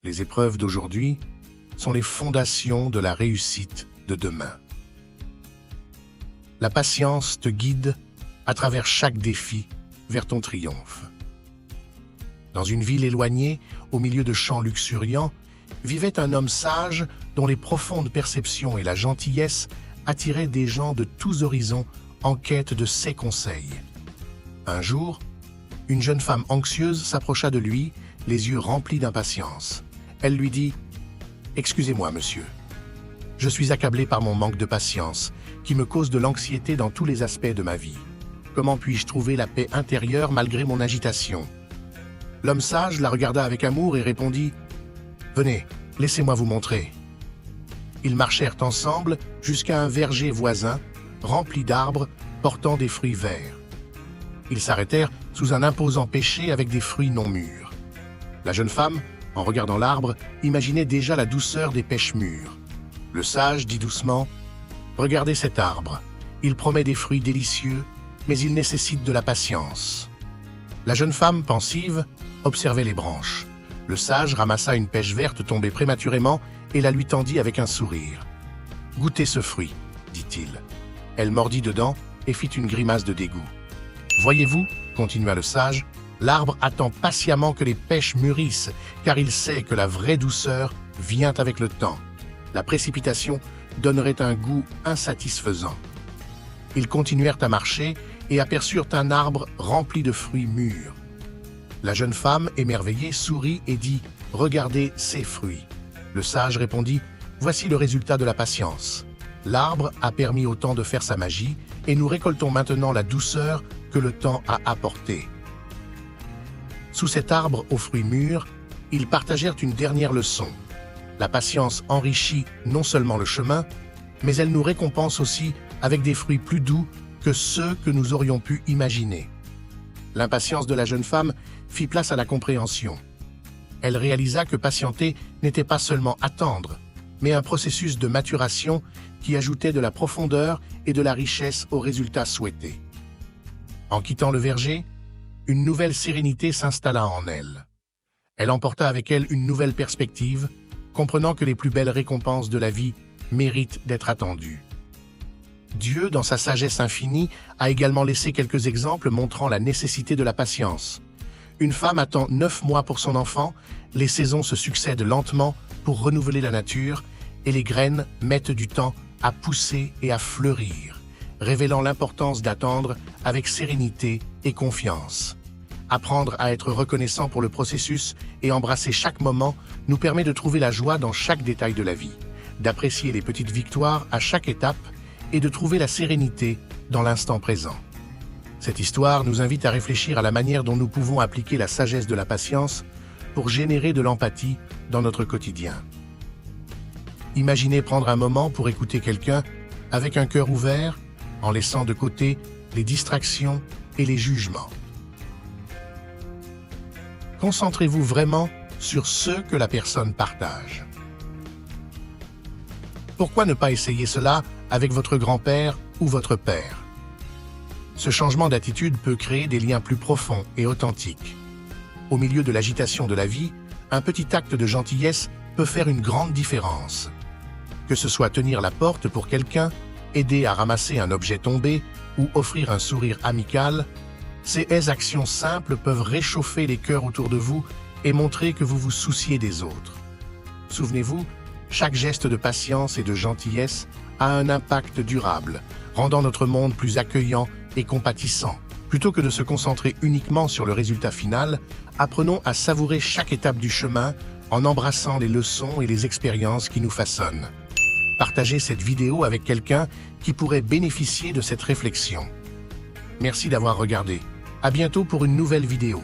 Les épreuves d'aujourd'hui sont les fondations de la réussite de demain. La patience te guide à travers chaque défi vers ton triomphe. Dans une ville éloignée, au milieu de champs luxuriants, vivait un homme sage dont les profondes perceptions et la gentillesse attiraient des gens de tous horizons en quête de ses conseils. Un jour, une jeune femme anxieuse s'approcha de lui, les yeux remplis d'impatience. Elle lui dit « Excusez-moi, monsieur. Je suis accablée par mon manque de patience, qui me cause de l'anxiété dans tous les aspects de ma vie. Comment puis-je trouver la paix intérieure malgré mon agitation ?» L'homme sage la regarda avec amour et répondit « Venez, laissez-moi vous montrer. » Ils marchèrent ensemble jusqu'à un verger voisin, rempli d'arbres portant des fruits verts. Ils s'arrêtèrent sous un imposant pêcher avec des fruits non mûrs. La jeune femme, en regardant l'arbre, imaginait déjà la douceur des pêches mûres. Le sage dit doucement « Regardez cet arbre. Il promet des fruits délicieux, mais il nécessite de la patience. » La jeune femme, pensive, observait les branches. Le sage ramassa une pêche verte tombée prématurément et la lui tendit avec un sourire. « Goûtez ce fruit, dit-il. » Elle mordit dedans et fit une grimace de dégoût. « Voyez-vous, continua le sage, l'arbre attend patiemment que les pêches mûrissent, car il sait que la vraie douceur vient avec le temps. La précipitation donnerait un goût insatisfaisant. » Ils continuèrent à marcher et aperçurent un arbre rempli de fruits mûrs. La jeune femme, émerveillée, sourit et dit « Regardez ces fruits. » Le sage répondit « Voici le résultat de la patience. L'arbre a permis au temps de faire sa magie et nous récoltons maintenant la douceur que le temps a apportée. » Sous cet arbre aux fruits mûrs, ils partagèrent une dernière leçon. La patience enrichit non seulement le chemin, mais elle nous récompense aussi avec des fruits plus doux que ceux que nous aurions pu imaginer. L'impatience de la jeune femme fit place à la compréhension. Elle réalisa que patienter n'était pas seulement attendre, mais un processus de maturation qui ajoutait de la profondeur et de la richesse aux résultats souhaités. En quittant le verger, une nouvelle sérénité s'installa en elle. Elle emporta avec elle une nouvelle perspective, comprenant que les plus belles récompenses de la vie méritent d'être attendues. Dieu, dans sa sagesse infinie, a également laissé quelques exemples montrant la nécessité de la patience. Une femme attend 9 mois pour son enfant, les saisons se succèdent lentement pour renouveler la nature, et les graines mettent du temps à pousser et à fleurir, révélant l'importance d'attendre avec sérénité et confiance. Apprendre à être reconnaissant pour le processus et embrasser chaque moment nous permet de trouver la joie dans chaque détail de la vie, d'apprécier les petites victoires à chaque étape et de trouver la sérénité dans l'instant présent. Cette histoire nous invite à réfléchir à la manière dont nous pouvons appliquer la sagesse de la patience pour générer de l'empathie dans notre quotidien. Imaginez prendre un moment pour écouter quelqu'un avec un cœur ouvert, en laissant de côté les distractions et les jugements. Concentrez-vous vraiment sur ce que la personne partage. Pourquoi ne pas essayer cela avec votre grand-père ou votre père? Ce changement d'attitude peut créer des liens plus profonds et authentiques. Au milieu de l'agitation de la vie, un petit acte de gentillesse peut faire une grande différence. Que ce soit tenir la porte pour quelqu'un, aider à ramasser un objet tombé ou offrir un sourire amical, ces actions simples peuvent réchauffer les cœurs autour de vous et montrer que vous vous souciez des autres. Souvenez-vous, chaque geste de patience et de gentillesse a un impact durable, rendant notre monde plus accueillant et compatissant. Plutôt que de se concentrer uniquement sur le résultat final, apprenons à savourer chaque étape du chemin en embrassant les leçons et les expériences qui nous façonnent. Partagez cette vidéo avec quelqu'un qui pourrait bénéficier de cette réflexion. Merci d'avoir regardé. À bientôt pour une nouvelle vidéo.